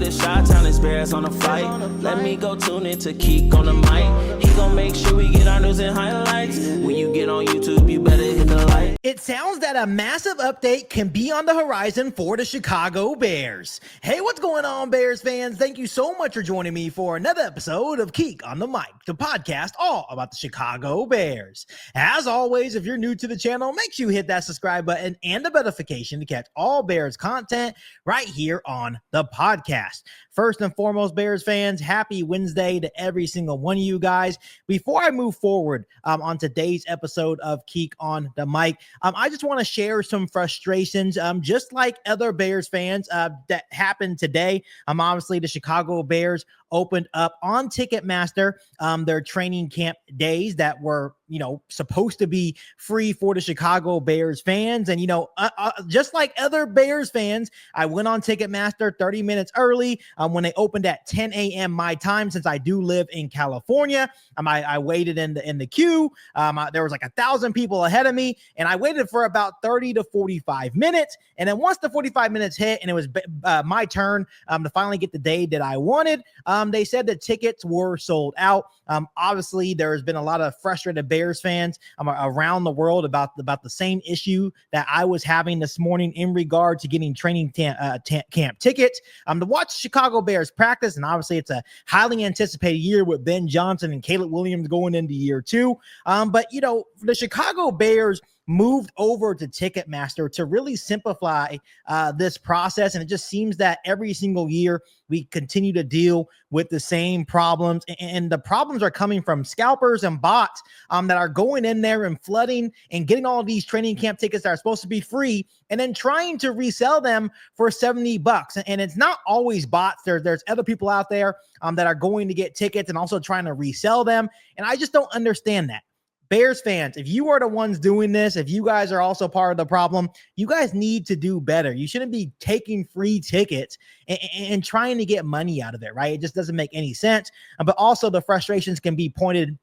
the Chi-Town experience on the flight. Let me go tune in to Keek on the mic. He gon' make sure we get our news and highlights. When you get on YouTube, you better hit the like. It sounds that a massive update can be on the horizon for the Chicago Bears. Hey, what's going on, Bears fans? Thank you so much for joining me for another episode of Keek on the Mic, the podcast all about the Chicago Bears. As always, if you're new to the channel, make sure you hit that subscribe button and the notification to catch all Bears content right here on the podcast. First and foremost, Bears fans, happy Wednesday to every single one of you guys. Before I move forward on today's episode of Keek on the Mic, I just want to share some frustrations, just like other Bears fans that happened today. Obviously, the Chicago Bears opened up on Ticketmaster their training camp days that were, supposed to be free for the Chicago Bears fans. And, just like other Bears fans, I went on Ticketmaster 30 minutes early when they opened at 10 a.m. my time, since I do live in California. I waited in the queue. There was like 1,000 people ahead of me, and I waited for about 30 to 45 minutes. And then once the 45 minutes hit and it was my turn to finally get the day that I wanted, they said the tickets were sold out. Obviously, there has been a lot of frustrated Bears fans around the world about the same issue that I was having this morning in regard to getting training camp tickets to watch Chicago Bears practice. And obviously, it's a highly anticipated year with Ben Johnson and Caleb Williams going into year two. But the Chicago Bears moved over to Ticketmaster to really simplify this process. And it just seems that every single year we continue to deal with the same problems. And the problems are coming from scalpers and bots that are going in there and flooding and getting all of these training camp tickets that are supposed to be free and then trying to resell them for $70. And it's not always bots. There's other people out there that are going to get tickets and also trying to resell them. And I just don't understand that. Bears fans, if you are the ones doing this, if you guys are also part of the problem, you guys need to do better. You shouldn't be taking free tickets and trying to get money out of it, right? It just doesn't make any sense. But also the frustrations can be pointed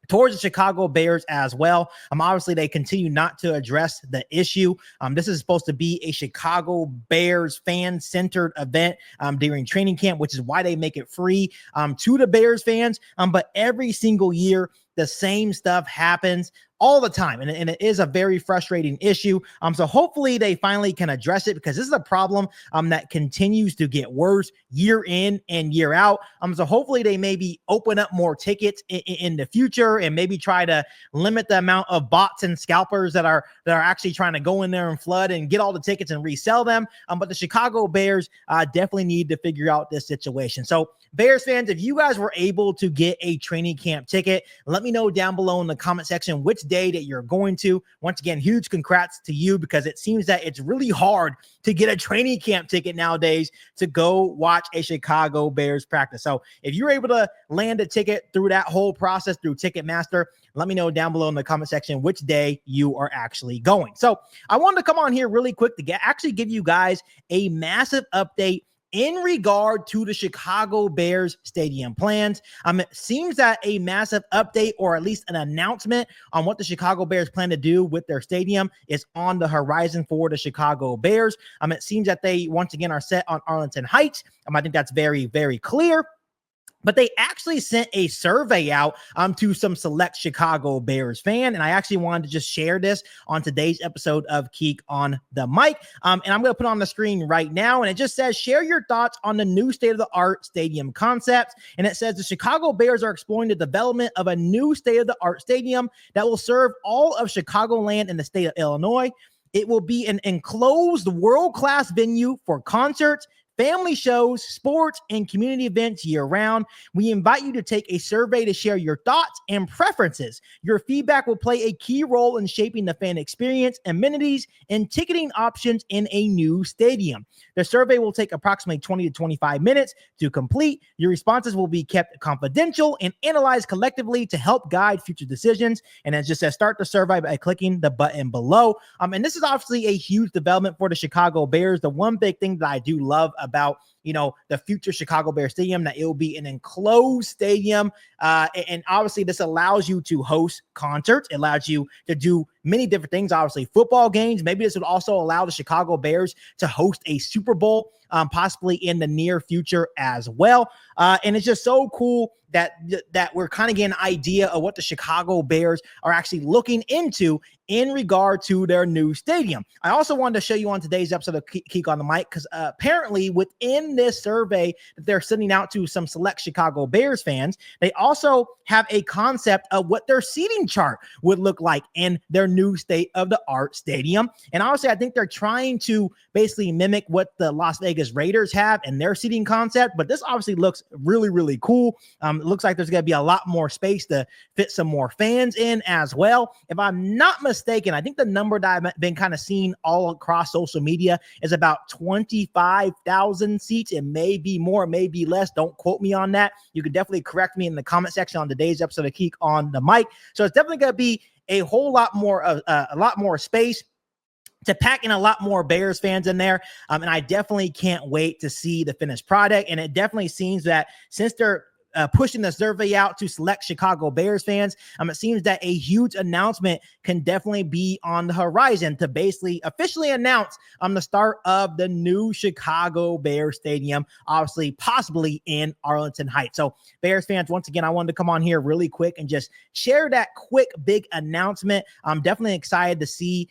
towards the Chicago Bears as well. Obviously, they continue not to address the issue. This is supposed to be a Chicago Bears fan-centered event during training camp, which is why they make it free to the Bears fans. But every single year, the same stuff happens all the time. And it is a very frustrating issue. So hopefully they finally can address it, because this is a problem that continues to get worse year in and year out. So hopefully they maybe open up more tickets in the future and maybe try to limit the amount of bots and scalpers that are actually trying to go in there and flood and get all the tickets and resell them. But the Chicago Bears definitely need to figure out this situation. So Bears fans, if you guys were able to get a training camp ticket, let me know down below in the comment section which day that you're going to. Once again, huge congrats to you, because it seems that it's really hard to get a training camp ticket nowadays to go watch a Chicago Bears practice. So if you're able to land a ticket through that whole process through Ticketmaster, let me know down below in the comment section which day you are actually going. So I wanted to come on here really quick to actually give you guys a massive update in regard to the Chicago Bears stadium plans. It seems that a massive update, or at least an announcement on what the Chicago Bears plan to do with their stadium, is on the horizon for the Chicago Bears. It seems that they once again are set on Arlington Heights. I think that's very, very clear. But they actually sent a survey out to some select Chicago Bears fan. And I actually wanted to just share this on today's episode of Keek on the Mic. And I'm going to put it on the screen right now. And it just says, share your thoughts on the new state-of-the-art stadium concept. And it says the Chicago Bears are exploring the development of a new state-of-the-art stadium that will serve all of Chicagoland and the state of Illinois. It will be an enclosed world-class venue for concerts, family shows, sports, and community events year-round. We invite you to take a survey to share your thoughts and preferences. Your feedback will play a key role in shaping the fan experience, amenities, and ticketing options in a new stadium. The survey will take approximately 20 to 25 minutes to complete. Your responses will be kept confidential and analyzed collectively to help guide future decisions. And it just says start the survey by clicking the button below. And this is obviously a huge development for the Chicago Bears. The one big thing that I do love about the future Chicago Bears stadium, that it will be an enclosed stadium. And obviously this allows you to host concerts. It allows you to do many different things, obviously football games. Maybe this would also allow the Chicago Bears to host a Super Bowl, possibly in the near future as well. And it's just so cool that we're kind of getting an idea of what the Chicago Bears are actually looking into in regard to their new stadium. I also wanted to show you on today's episode of Keek on the Mic, because apparently within this survey that they're sending out to some select Chicago Bears fans, they also have a concept of what their seating chart would look like in their new state-of-the-art stadium. And honestly, I think they're trying to basically mimic what the Las Vegas Raiders have in their seating concept, but this obviously looks really, really cool. It looks like there's going to be a lot more space to fit some more fans in as well. If I'm not mistaken, I think the number that I've been kind of seeing all across social media is about 25,000 seats. It may be more, it may be less. Don't quote me on that. You can definitely correct me in the comment section on today's episode of Keek on the Mic. So it's definitely going to be a whole lot more, a lot more space to pack in a lot more Bears fans in there. And I definitely can't wait to see the finished product. And it definitely seems that since they're pushing the survey out to select Chicago Bears fans, it seems that a huge announcement can definitely be on the horizon to basically officially announce the start of the new Chicago Bears stadium, obviously possibly in Arlington Heights. So Bears fans, once again, I wanted to come on here really quick and just share that quick big announcement. I'm definitely excited to see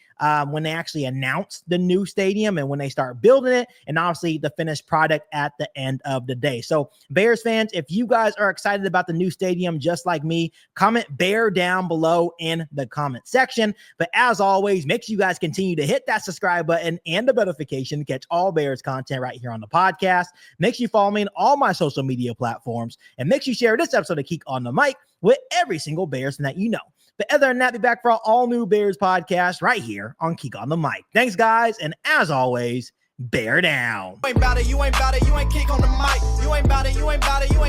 when they actually announce the new stadium and when they start building it, and obviously the finished product at the end of the day. So Bears fans, if you guys are excited about the new stadium just like me, comment Bear down below in the comment section. But as always, make sure you guys continue to hit that subscribe button and the notification to catch all Bears content right here on the podcast. Make sure you follow me on all my social media platforms, and make sure you share this episode of Keek on the Mic with every single Bears fan that you know. But other than that, be back for our all new Bears podcast right here on Keek on the Mic. Thanks, guys, and as always, bear down. You ain't bout it, you ain't bout it, you ain't Keek on the Mic. You ain't bout it, you ain't bout it, you ain't